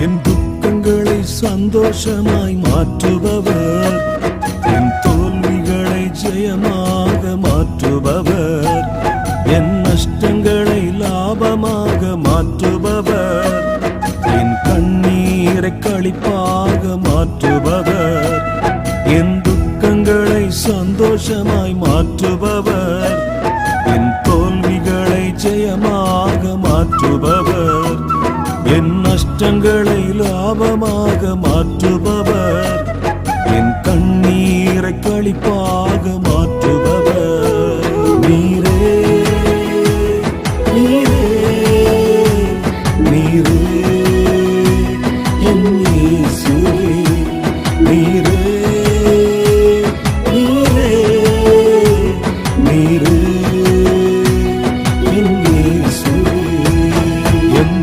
என் துக்கங்களை சந்தோஷமாய் மாற்றுபவர், என் தோல்விகளை ஜெயமாக மாற்றுபவர், என் நஷ்டங்களை லாபமாக மாற்றுபவர், என் கண்ணீரை களிப்பாக மாற்றுபவர், என் துக்கங்களை சந்தோஷமாய் மாற்றுபவர், என் தோல்விகளை ஜெயமாக மாற்றுபவர், என் நஷ்டங்களை லாபமாக மாற்றுபவர், என் கண்ணீரை களிப்பாக